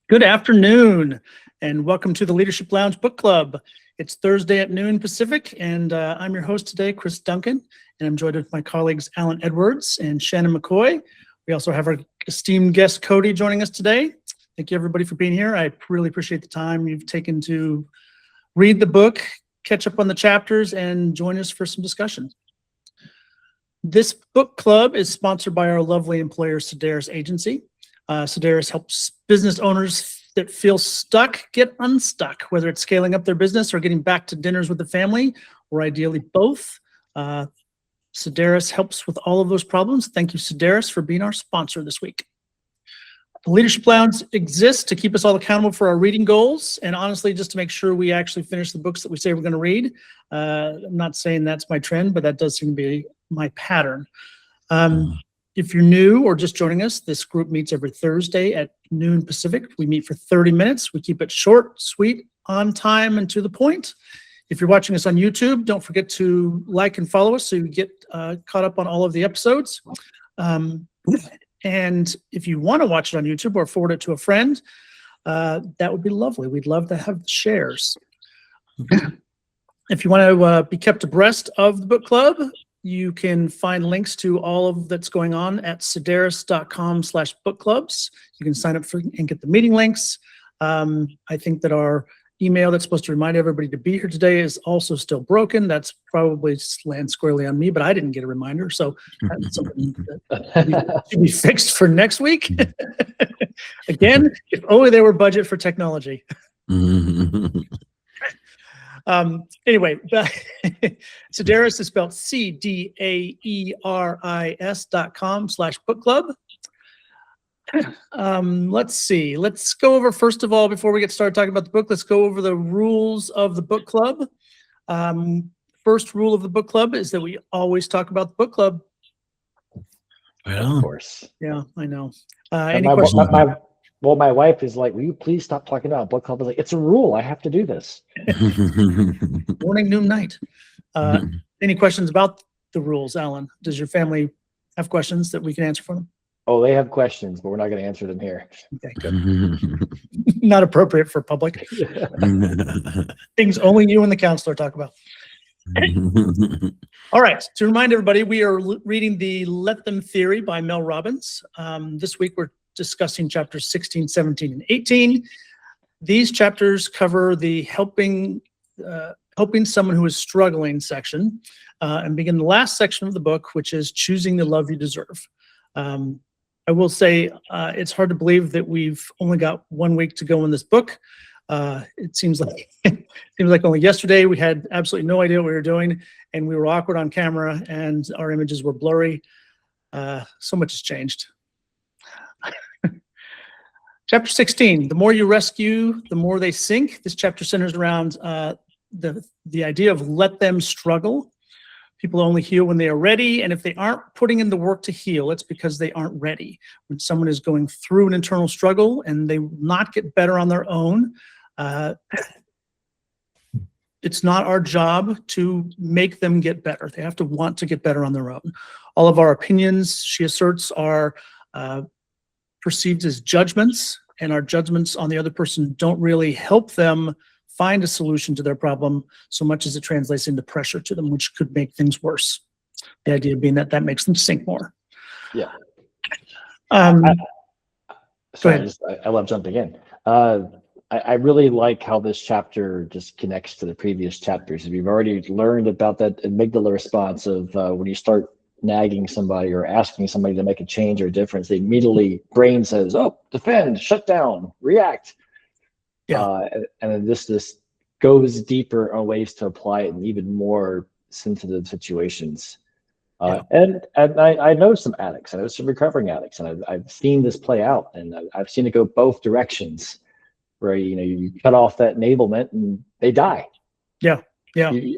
Good afternoon, and welcome to the Leadership Lounge Book Club. It's Thursday at noon Pacific, and I'm your host today, Chris Duncan, and I'm joined with my colleagues Alan Edwards and Shannon McCoy. We also have our esteemed guest, Cody, joining us today. Thank you, everybody, for being here. I really appreciate the time you've taken to read the book, catch up on the chapters, and join us for some discussion. This book club is sponsored by our lovely employer, CDAERIS Agency. CDAERIS helps business owners that feel stuck get unstuck, whether it's scaling up their business or getting back to dinners with the family, or ideally both. CDAERIS helps with all of those problems. Thank you, CDAERIS, for being our sponsor this week. The Leadership Lounge exists to keep us all accountable for our reading goals, and honestly, just to make sure we actually finish the books that we say we're going to read. I'm not saying that's my trend, but that does seem to be my pattern. If you're new or just joining us, this group meets every Thursday at noon Pacific. We meet for 30 minutes. We keep it short, sweet, on time, and to the point. If you're watching us on YouTube, don't forget to like and follow us so you get caught up on all of the episodes. And if you want to watch it on YouTube or forward it to a friend, that would be lovely. We'd love to have the shares. If you want to be kept abreast of the book club, you can find links to all of that's going on at cedairis.com/bookclubs. You can sign up for and get the meeting links. I think that our email that's supposed to remind everybody to be here today is also still broken. That's probably lands squarely on me, but I didn't get a reminder. So that's something that should be fixed for next week. Again, if only there were budget for technology. Anyway, CDAERIS is spelled CDAERIS.com/book club. Let's see. Let's go over, first of all, before we get started talking about the book, let's go over the rules of the book club. First rule of the book club is that we always talk about the book club. Of course. Yeah, I know. Any questions? Well, my wife is like, will you please stop talking about book club? I was like, it's a rule. I have to do this. Morning, noon, night. Any questions about the rules, Alan? Does your family have questions that we can answer for them? Oh, they have questions, but we're not going to answer them here. Okay, good. Not appropriate for public. Things only you and the counselor talk about. All right. To remind everybody, we are reading the Let Them Theory by Mel Robbins. This week, we're discussing chapters 16, 17, and 18. These chapters cover the helping someone who is struggling section, and begin the last section of the book, which is choosing the love you deserve. I will say it's hard to believe that we've only got 1 week to go in this book. It seems like only yesterday we had absolutely no idea what we were doing, and we were awkward on camera, and our images were blurry. So much has changed. Chapter 16, the more you rescue, the more they sink. This chapter centers around the idea of let them struggle. People only heal when they are ready, and if they aren't putting in the work to heal, it's because they aren't ready. When someone is going through an internal struggle and they will not get better on their own, it's not our job to make them get better. They have to want to get better on their own. All of our opinions, she asserts, are perceived as judgments, and our judgments on the other person don't really help them find a solution to their problem so much as it translates into pressure to them, which could make things worse. The idea being that makes them sink more. Yeah. Go ahead. I love jumping in. I really like how this chapter just connects to the previous chapters. If you've already learned about that amygdala response of when you start nagging somebody or asking somebody to make a change or a difference, the immediately brain says, oh, defend, shut down, react. Yeah. And then this goes deeper on ways to apply it in even more sensitive situations. And I know some addicts, I know some recovering addicts, and I've seen this play out, and I've seen it go both directions, where you cut off that enablement and they die. Yeah. You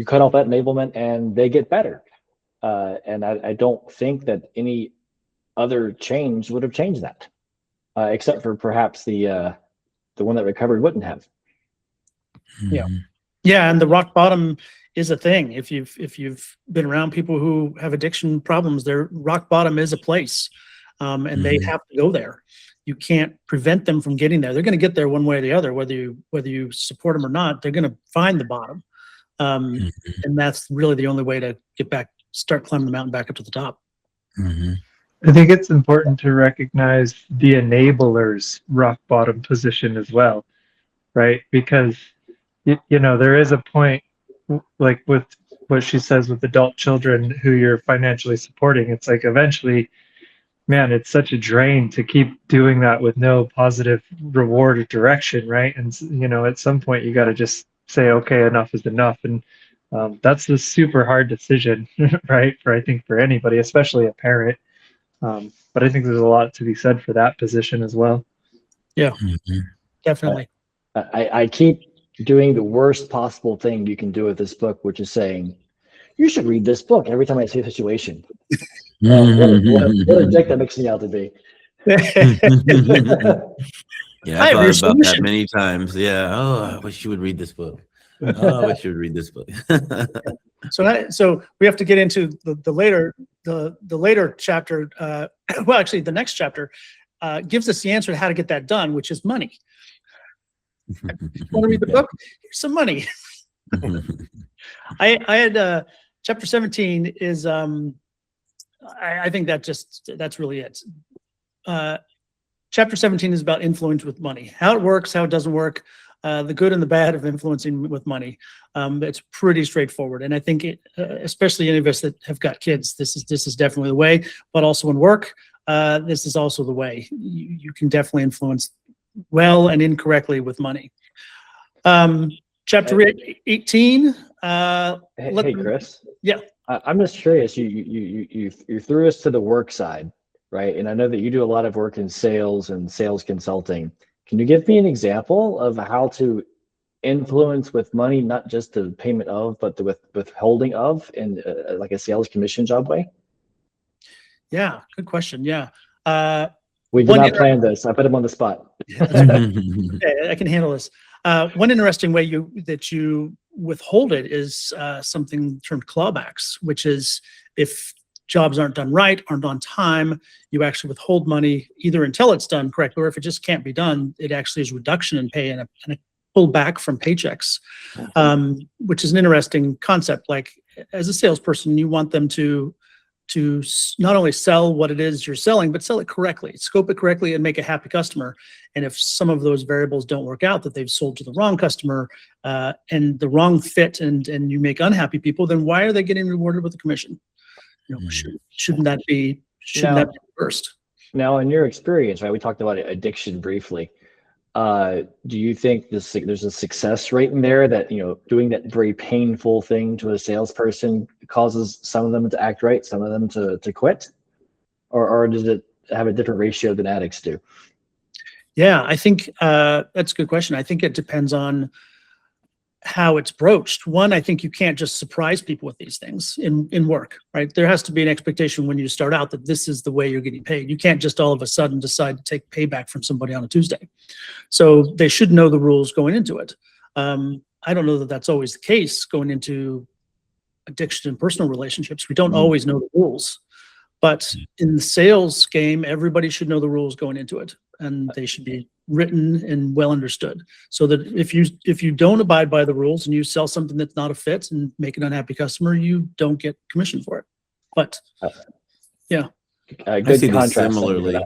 cut off that enablement and they get better. And I don't think that any other change would have changed that, except for perhaps the one that recovered wouldn't have. Yeah, and the rock bottom is a thing. If you've been around people who have addiction problems, their rock bottom is a place, and they have to go there. you can't prevent them from getting there. They're going to get there one way or the other, whether you support them or not. They're going to find the bottom, and that's really the only way to start climbing the mountain back up to the top. I think it's important to recognize the enabler's rock bottom position as well, right? Because there is a point, like with what she says with adult children who you're financially supporting. It's like eventually, man, it's such a drain to keep doing that with no positive reward or direction, right? And at some point you got to just say, okay, enough is enough. And that's a super hard decision, right? I think for anybody, especially a parent. But I think there's a lot to be said for that position as well. Yeah, definitely. I keep doing the worst possible thing you can do with this book, which is saying, you should read this book every time I see a situation. What a dick that makes me out to be. Yeah, I thought about that many times. Yeah. Oh, I wish you would read this book. Oh, I wish you would read this book. So we have to get into the later chapter. Well, actually, the next chapter gives us the answer to how to get that done, which is money. Want to read the book? Here's some money. I had chapter 17 is I think that's really it. Chapter 17 is about influence with money, how it works, how it doesn't work, the good and the bad of influencing with money. It's pretty straightforward, and I think especially any of us that have got kids, this is definitely the way. But also in work, this is also the way. You can definitely influence well and incorrectly with money. Chapter 18. Hey, Chris. Yeah. I'm just curious. You threw us to the work side, right? And I know that you do a lot of work in sales and sales consulting. Can you give me an example of how to influence with money, not just the payment of, but the withholding of, in like a sales commission job way? Yeah, good question. Yeah. We did not plan this. I put him on the spot. Okay, I can handle this. One interesting way that you withhold it is something termed clawbacks, which is if jobs aren't done right, aren't on time, you actually withhold money either until it's done correctly, or if it just can't be done, it actually is reduction in pay and a pull back from paychecks, which is an interesting concept. Like as a salesperson, you want them to not only sell what it is you're selling, but sell it correctly, scope it correctly, and make a happy customer. And if some of those variables don't work out, that they've sold to the wrong customer and the wrong fit, and you make unhappy people, then why are they getting rewarded with a commission? Shouldn't that be reversed? Now, in your experience, right? We talked about addiction briefly. Do you think there's a success rate in there that, doing that very painful thing to a salesperson causes some of them to act right, some of them to quit? Or does it have a different ratio than addicts do? Yeah, I think that's a good question. I think it depends on how it's broached. One, I think you can't just surprise people with these things in work, right? There has to be an expectation when you start out that this is the way you're getting paid. You can't just all of a sudden decide to take payback from somebody on a Tuesday. So they should know the rules going into it. I don't know that that's always the case going into addiction and personal relationships. We don't always know the rules, but in the sales game, everybody should know the rules going into it, and they should be written and well understood, so that if you don't abide by the rules and you sell something that's not a fit and make an unhappy customer, you don't get commission for it. But yeah, I see this similarly.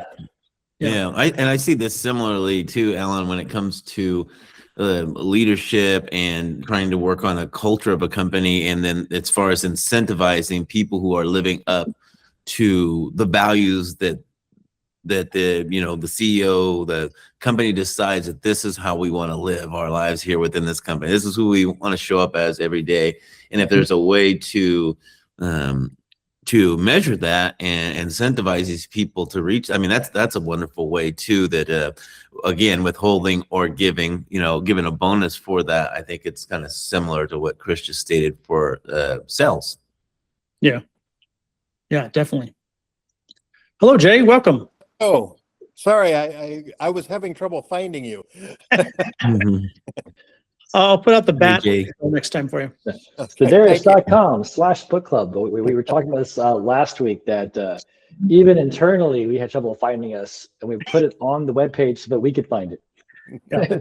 I see this similarly too, Alan, when it comes to leadership and trying to work on a culture of a company, and then as far as incentivizing people who are living up to the values that the CEO, the company decides that this is how we want to live our lives here within this company. This is who we want to show up as every day. And if there's a way to measure that and incentivize these people to reach, I mean, that's a wonderful way too, that again, withholding or giving a bonus for that. I think it's kind of similar to what Chris just stated for sales. Yeah, definitely. Hello, Jay, welcome. Oh, sorry, I was having trouble finding you. I'll put out the bat next time for you. CDAERIS.com/book club. We were talking about this last week, that even internally, we had trouble finding us, and we put it on the webpage so that we could find it. Yeah.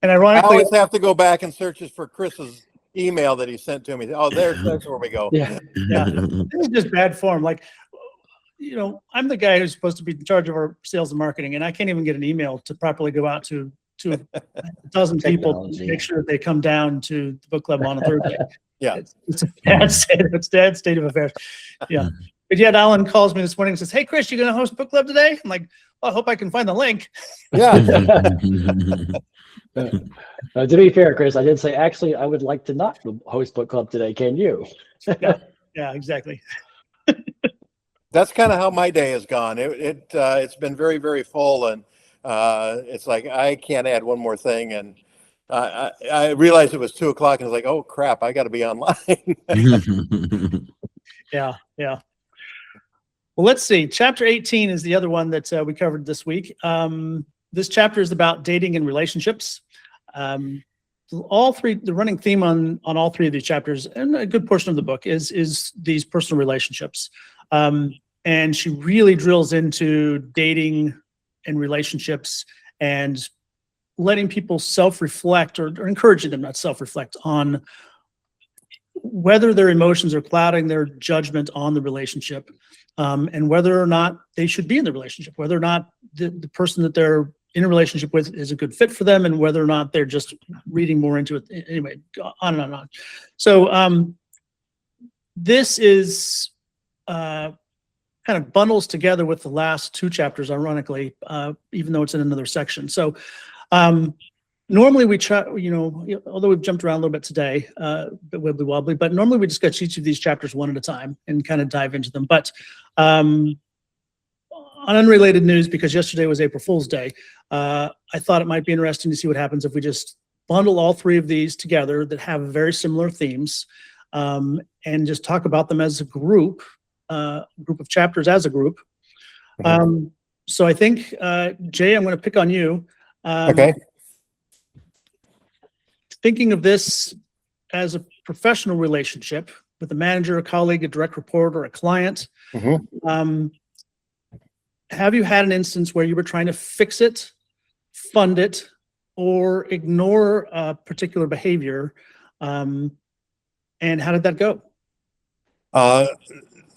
And I ironically, always have to go back and search for Chris's email that he sent to me. Oh, there's where we go. Yeah. yeah, this is just bad form. Like, you know, I'm the guy who's supposed to be in charge of our sales and marketing, and I can't even get an email to properly go out to a dozen people to Technology. make sure that they come down to the book club on a Thursday. Yeah. It's a bad state of affairs. Yeah. But yet Alan calls me this morning and says, "Hey, Chris, you going to host book club today?" I'm like, well, I hope I can find the link. Yeah. To be fair, Chris, I did say, actually, I would like to not host book club today. Can you? Yeah, exactly. That's kind of how my day has gone. It's been very, very full, and it's like I can't add one more thing. And I realized it was 2:00, and I was like, "Oh crap, I got to be online." Yeah. Well, let's see. Chapter 18 is the other one that we covered this week. This chapter is about dating and relationships. All three, the running theme on all three of these chapters, and a good portion of the book, is these personal relationships. And she really drills into dating and relationships and letting people self-reflect, or encouraging them not self-reflect on whether their emotions are clouding their judgment on the relationship, and whether or not they should be in the relationship, whether or not the person that they're in a relationship with is a good fit for them, and whether or not they're just reading more into it. Anyway, on and on and on. So this is kind of bundles together with the last two chapters, ironically, even though it's in another section. So normally we try, although we've jumped around a little bit today, a bit wibbly wobbly, but normally we discuss each of these chapters one at a time and kind of dive into them. But on unrelated news, because yesterday was April Fool's Day, I thought it might be interesting to see what happens if we just bundle all three of these together that have very similar themes, and just talk about them as a group of chapters as a group. So I think, Jay, I'm going to pick on you. Okay. Thinking of this as a professional relationship with a manager, a colleague, a direct report, or a client, have you had an instance where you were trying to fix it, fund it, or ignore a particular behavior? And how did that go?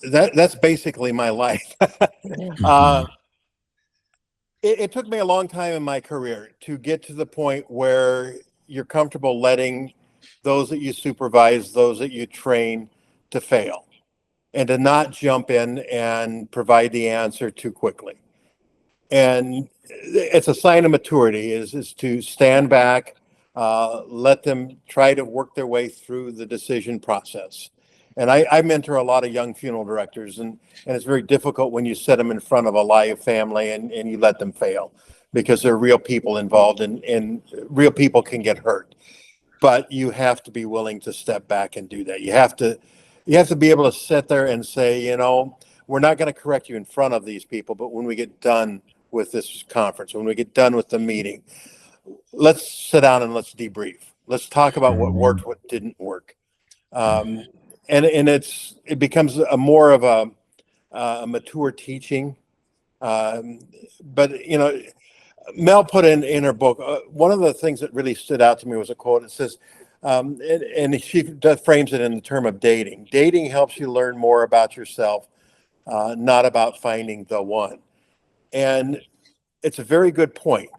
That's basically my life. It took me a long time in my career to get to the point where you're comfortable letting those that you supervise, those that you train, to fail, and to not jump in and provide the answer too quickly. And it's a sign of maturity is to stand back, let them try to work their way through the decision process. And I mentor a lot of young funeral directors, and it's very difficult when you set them in front of a live family and you let them fail, because there are real people involved, and real people can get hurt. But you have to be willing to step back and do that. You have to be able to sit there and say, we're not going to correct you in front of these people, but when we get done with this conference, when we get done with the meeting, let's sit down and let's debrief. Let's talk about what worked, what didn't work. And it becomes a more of a mature teaching. But Mel put in her book, one of the things that really stood out to me was a quote. It says, and she frames it in the term of dating. Dating helps you learn more about yourself, not about finding the one. And it's a very good point.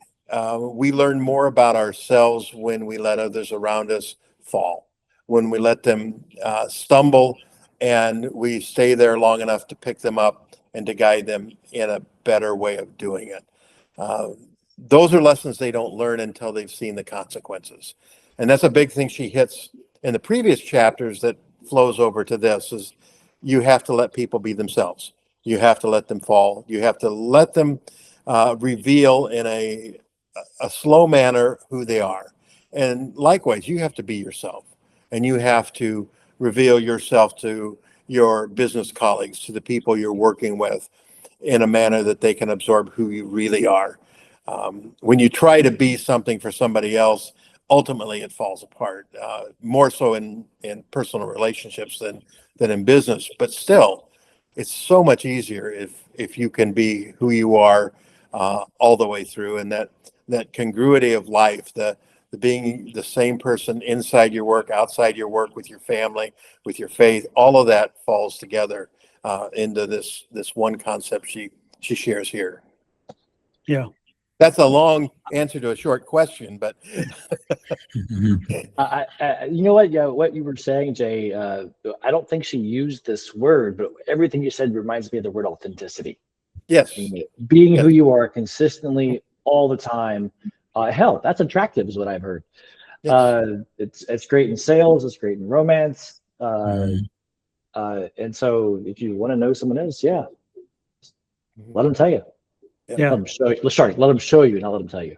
We learn more about ourselves when we let others around us fall, when we let them stumble, and we stay there long enough to pick them up and to guide them in a better way of doing it. Those are lessons they don't learn until they've seen the consequences. And that's a big thing she hits in the previous chapters that flows over to this, is you have to let people be themselves. You have to let them fall. You have to let them reveal in a slow manner who they are. And likewise, you have to be yourself, and you have to reveal yourself to your business colleagues, to the people you're working with, in a manner that they can absorb who you really are. When you try to be something for somebody else, ultimately it falls apart, more so in personal relationships than in business. But still, it's so much easier if you can be who you are all the way through, and that congruity of life, the being the same person inside your work, outside your work, with your family, with your faith, all of that falls together into this one concept she shares here. Yeah. That's a long answer to a short question, but you know what? Yeah, what you were saying, Jay. I don't think she used this word, but everything you said reminds me of the word authenticity. yes, Being who you are consistently all the time. Hell, that's attractive, is what I've heard. yes. It's great in sales. It's great in romance. Mhm. And so, if you want to know someone else, yeah, let them tell you. Yeah. Let them show you. Sorry, let them show you, not let them tell you.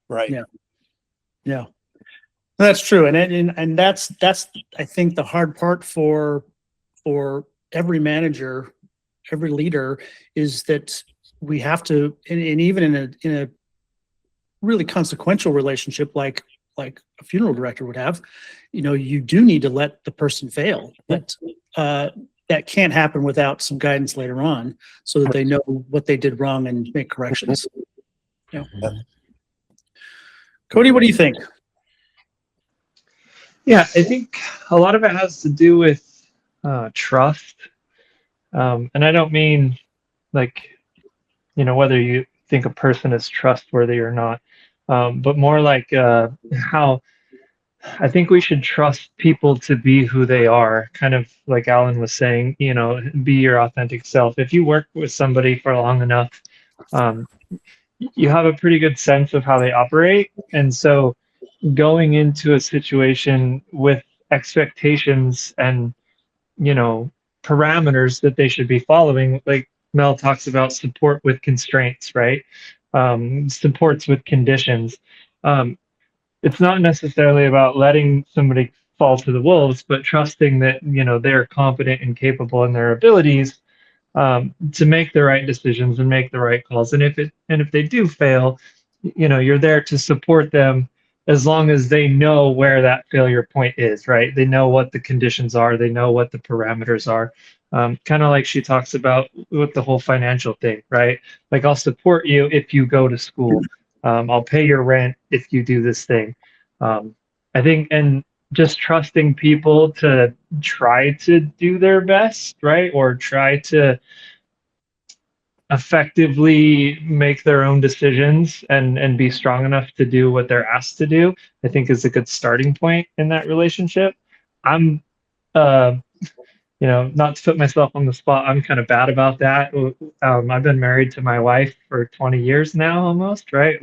Right. Yeah. Yeah. That's true. And that's I think the hard part for every manager, every leader, is that we have to, and even in a really consequential relationship like a funeral director would have, you do need to let the person fail. But that can't happen without some guidance later on, so that they know what they did wrong and make corrections. Yeah. Cody, what do you think? Yeah, I think a lot of it has to do with trust. And I don't mean like, whether you think a person is trustworthy or not, but more like how I think we should trust people to be who they are, kind of like Alan was saying, be your authentic self. If you work with somebody for long enough, um, you have a pretty good sense of how they operate. And so going into a situation with expectations and, parameters that they should be following, like Mel talks about support with constraints, right? Supports with conditions. It's not necessarily about letting somebody fall to the wolves, but trusting that they're competent and capable in their abilities to make the right decisions and make the right calls. And if they do fail, you're there to support them as long as they know where that failure point is, right? They know what the conditions are, they know what the parameters are. Kind of like she talks about with the whole financial thing, right? Like, I'll support you if you go to school. I'll pay your rent if you do this thing. I think, and just trusting people to try to do their best, right? Or try to effectively make their own decisions and be strong enough to do what they're asked to do, I think is a good starting point in that relationship. I'm uh not to put myself on the spot, I'm kind of bad about that. I've been married to my wife for 20 years now, almost, right?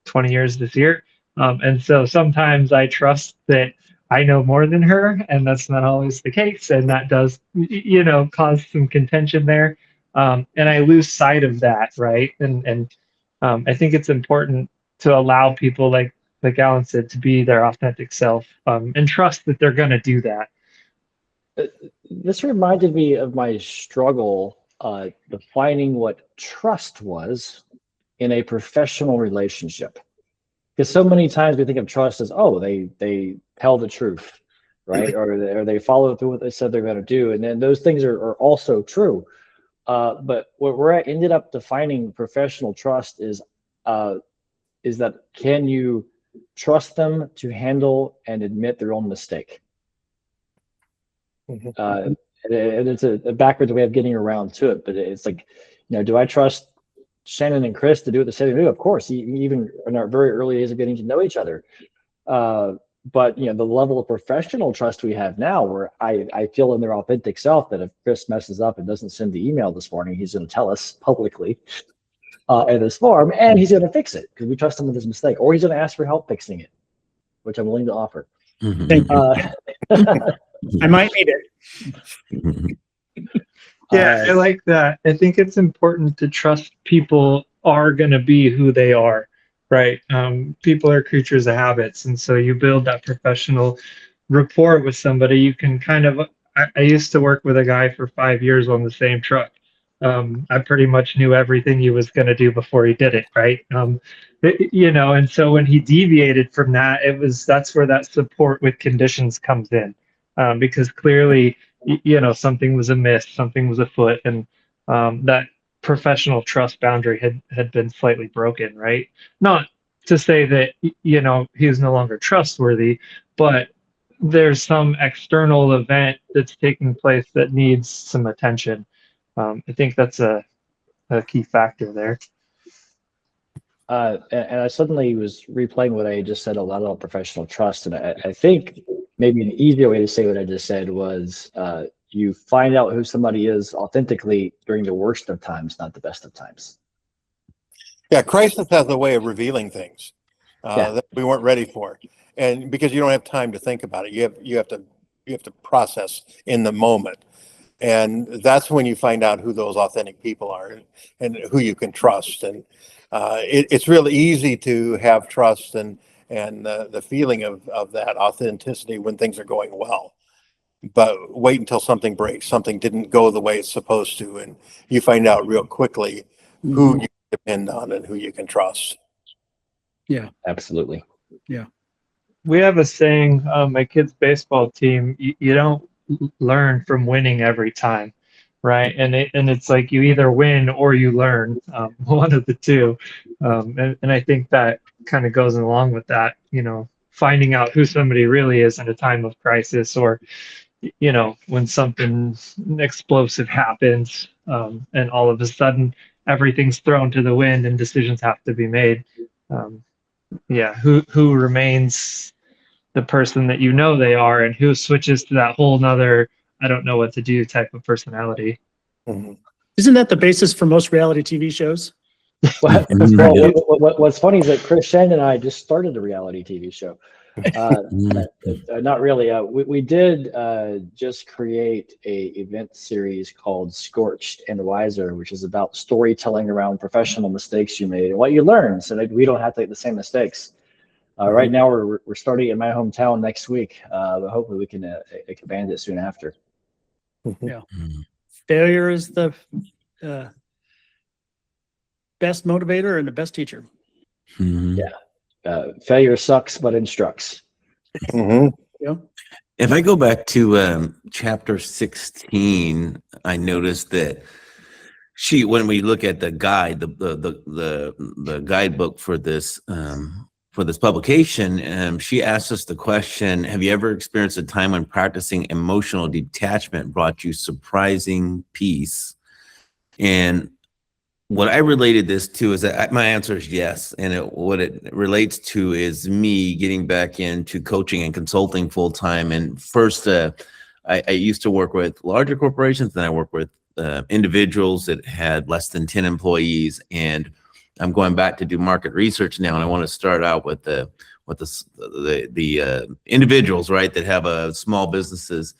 20 years this year. And so sometimes I trust that I know more than her, and that's not always the case. And that does, cause some contention there. And I lose sight of that, right? And I think it's important to allow people, like Alan said, to be their authentic self, and trust that they're going to do that. This reminded me of my struggle defining what trust was in a professional relationship. Because so many times we think of trust as, oh, they tell the truth, right? or they follow through what they said they're going to do. And then those things are also true. But where I ended up defining professional trust is that, can you trust them to handle and admit their own mistake? And it's a backwards way of getting around to it, but it's like, do I trust Shannon and Chris to do what they say they do? Of course, even in our very early days of getting to know each other. But the level of professional trust we have now, where I feel in their authentic self that if Chris messes up and doesn't send the email this morning, he's going to tell us publicly in this form, and he's going to fix it because we trust him with his mistake, or he's going to ask for help fixing it, which I'm willing to offer. Thank you. I might need it. Yeah, I like that. I think it's important to trust people are going to be who they are, right? People are creatures of habits. And so you build that professional rapport with somebody. You can kind of, I used to work with a guy for 5 years on the same truck. I pretty much knew everything he was going to do before he did it, right? And so when he deviated from that, that's where that support with conditions comes in. Because clearly something was amiss, something was afoot, and that professional trust boundary had been slightly broken, right? Not to say that he was no longer trustworthy, but there's some external event that's taking place that needs some attention. I think that's a key factor there. And I suddenly was replaying what I just said a lot about professional trust, and I think maybe an easier way to say what I just said was you find out who somebody is authentically during the worst of times, not the best of times. Yeah, crisis has a way of revealing things that we weren't ready for, and because you don't have time to think about it, you have to process in the moment, and that's when you find out who those authentic people are and who you can trust. And it's really easy to have trust and the feeling of that authenticity when things are going well. But wait until something breaks, something didn't go the way it's supposed to, and you find out real quickly who you depend on and who you can trust. Yeah, Absolutely. Yeah. We have a saying, my kids' baseball team, you don't learn from winning every time, right? And it's like you either win or you learn, one of the two. And I think that kind of goes along with that, finding out who somebody really is in a time of crisis, or when something explosive happens, and all of a sudden everything's thrown to the wind and decisions have to be made. Who remains the person that they are, and who switches to that whole nother I don't know what to do type of personality. Mhm. Isn't that the basis for most reality TV shows? What's funny is that Chris Shen and I just started a reality TV show. Not really. We did just create a event series called Scorched and Wiser, which is about storytelling around professional mistakes you made and what you learned, so that we don't have to make the same mistakes. Right now, we're starting in my hometown next week, but hopefully we can expand it soon after. Yeah. Failure is the best motivator and the best teacher. Failure sucks, but instructs. Yeah. If I go back to chapter 16, I noticed that when we look at the guide, the guidebook for this publication, she asked us the question: have you ever experienced a time when practicing emotional detachment brought you surprising peace? And what I related this to is that my answer is yes. And what it relates to is me getting back into coaching and consulting full time. And first, I used to work with larger corporations, then I worked with individuals that had less than 10 employees. And I'm going back to do market research now, and I want to start out with the individuals, right, that have small businesses.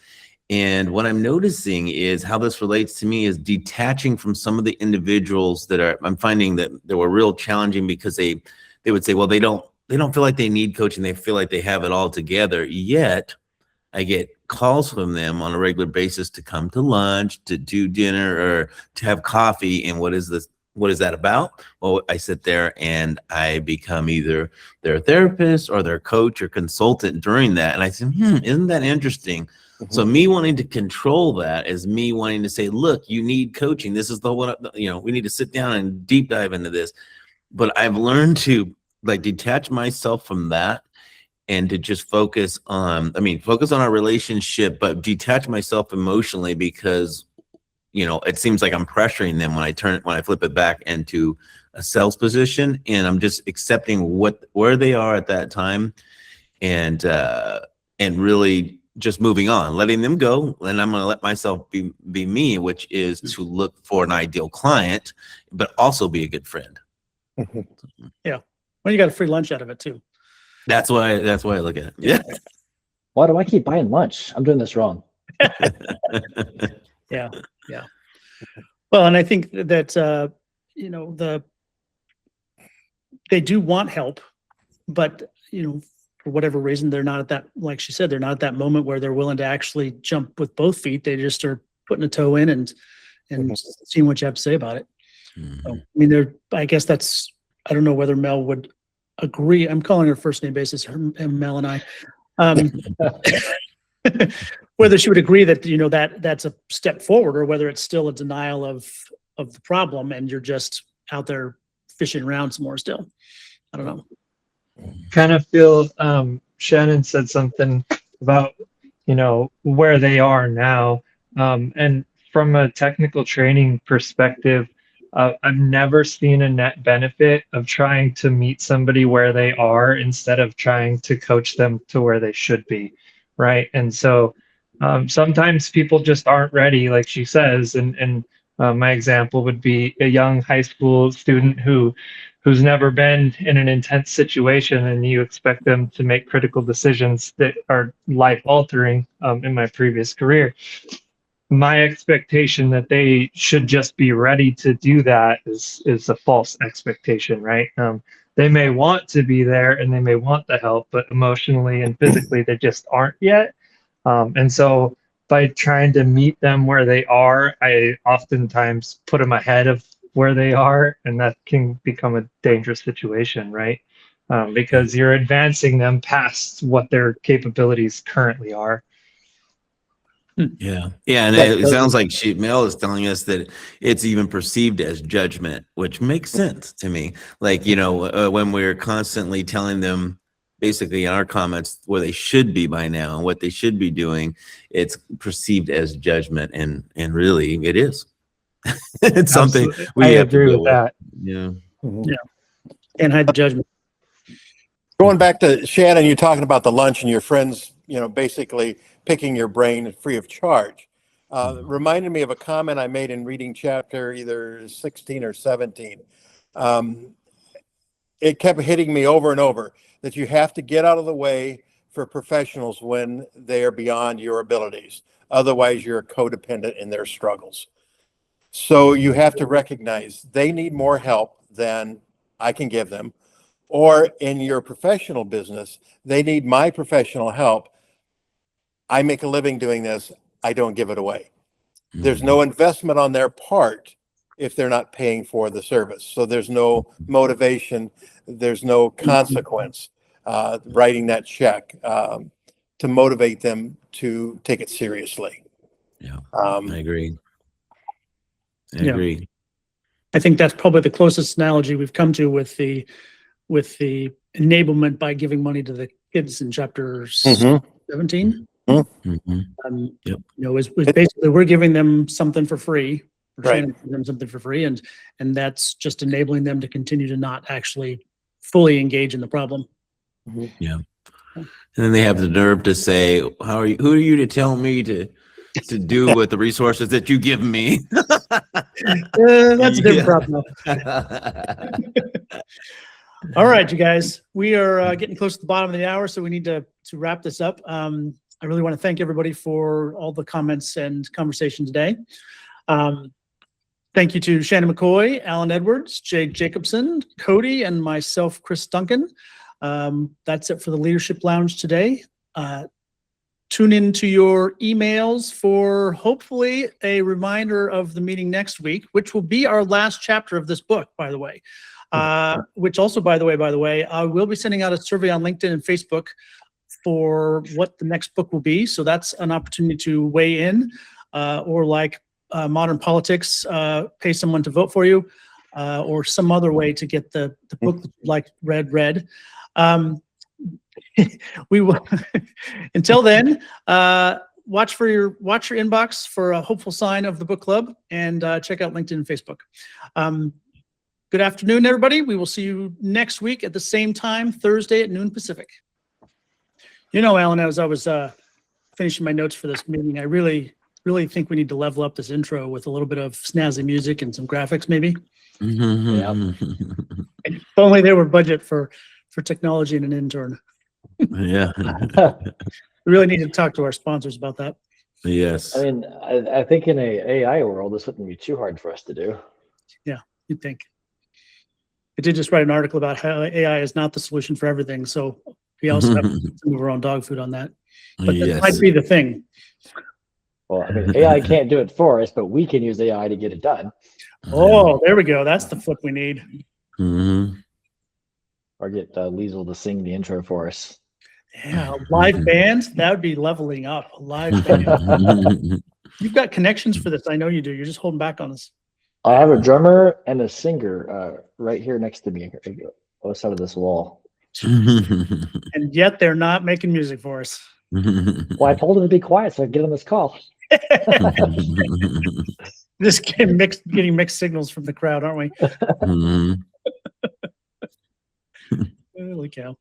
And what I'm noticing is how this relates to me is detaching from some of the individuals that I'm finding that they were real challenging, because they would say, well, they don't feel like they need coaching. They feel like they have it all together. Yet I get calls from them on a regular basis to come to lunch, to do dinner, or to have coffee. And what is this? What is that about? Well, I sit there and I become either their therapist or their coach or consultant during that. And I say, isn't that interesting? So me wanting to control that is me wanting to say, look, you need coaching. This is we need to sit down and deep dive into this. But I've learned to detach myself from that and to just focus on our relationship, but detach myself emotionally, because it seems like I'm pressuring them when I flip it back into a sales position, and I'm just accepting where they are at that time, and really just moving on, letting them go. And I'm going to let myself be me, which is to look for an ideal client, but also be a good friend. Yeah. Well, you got a free lunch out of it too. That's why I look at it. Yeah. Why do I keep buying lunch? I'm doing this wrong. Yeah. Well, and I think that they do want help, but for whatever reason, they're not at that, like she said, they're not at that moment where they're willing to actually jump with both feet. They just are putting a toe in and seeing what you have to say about it. So, I guess I don't know whether Mel would agree. I'm calling her first name basis, Mel and I. whether she would agree that, that's a step forward, or whether it's still a denial of the problem and you're just out there fishing around some more still. I don't know. Kind of feel Shannon said something about where they are now, and from a technical training perspective, I've never seen a net benefit of trying to meet somebody where they are instead of trying to coach them to where they should be, right? And so sometimes people just aren't ready, like she says, and my example would be a young high school student who's never been in an intense situation, and you expect them to make critical decisions that are life altering. In my previous career, my expectation that they should just be ready to do that is a false expectation, right? They may want to be there and they may want the help, but emotionally and physically they just aren't yet. And so by trying to meet them where they are, I oftentimes put them ahead of where they are, and that can become a dangerous situation, right? Because you're advancing them past what their capabilities currently are. Yeah. And it sounds like Mel is telling us that it's even perceived as judgment, which makes sense to me. Like, when we're constantly telling them basically in our comments where they should be by now and what they should be doing, it's perceived as judgment, and really it is. It's something we have to deal with. That. Yeah. Yeah. And hide the judgment. Going back to Shannon, you're talking about the lunch and your friends, basically picking your brain free of charge. Reminded me of a comment I made in reading chapter either 16 or 17. It kept hitting me over and over that you have to get out of the way for professionals when they are beyond your abilities. Otherwise, you're codependent in their struggles. So you have to recognize they need more help than I can give them. Or in your professional business, they need my professional help. I make a living doing this. I don't give it away. There's no investment on their part if they're not paying for the service. So there's no motivation. There's no consequence writing that check to motivate them to take it seriously. Yeah, I agree. I agree. I think that's probably the closest analogy we've come to with the enablement by giving money to the kids in chapter 17. Was basically we're giving them something for free, giving them something for free, and that's just enabling them to continue to not actually fully engage in the problem. Yeah, and then they have the nerve to say, who are you to tell me to do with the resources that you give me? That's a different problem. All right, you guys, we are getting close to the bottom of the hour, so we need to wrap this up. I really want to thank everybody for all the comments and conversation today. Thank you to Shannon McCoy, Alan Edwards, Jake Jacobson, Cody, and myself, Chris Duncan. That's it for the Leadership Lounge today. Tune into your emails for hopefully a reminder of the meeting next week, which will be our last chapter of this book, by the way. Which also, by the way, I will be sending out a survey on LinkedIn and Facebook for what the next book will be. So that's an opportunity to weigh in, or like Modern Politics, pay someone to vote for you, or some other way to get the book that you like read. We will. Until then, watch your inbox for a hopeful sign of the book club, and check out LinkedIn and Facebook. Good afternoon, everybody. We will see you next week at the same time, Thursday at noon Pacific. Alan, as I was finishing my notes for this meeting, I really think we need to level up this intro with a little bit of snazzy music and some graphics, maybe. If only there were budget for technology and an intern. Yeah. We really need to talk to our sponsors about that. Yes. I mean, I think in a AI world, this wouldn't be too hard for us to do. Yeah, you'd think. I did just write an article about how AI is not the solution for everything. So we also have some of our own dog food on that. But that might be the thing. Well, I mean, AI can't do it for us, but we can use AI to get it done. Oh, there we go. That's the flip we need. Or get Liesel to sing the intro for us. Yeah, a live band, that would be leveling up. A live band. You've got connections for this. I know you do. You're just holding back on us. I have a drummer and a singer right here next to me, on the side of this wall. And yet they're not making music for us. Well, I told him to be quiet so I could get on this call. Just getting mixed signals from the crowd, aren't we? Holy cow.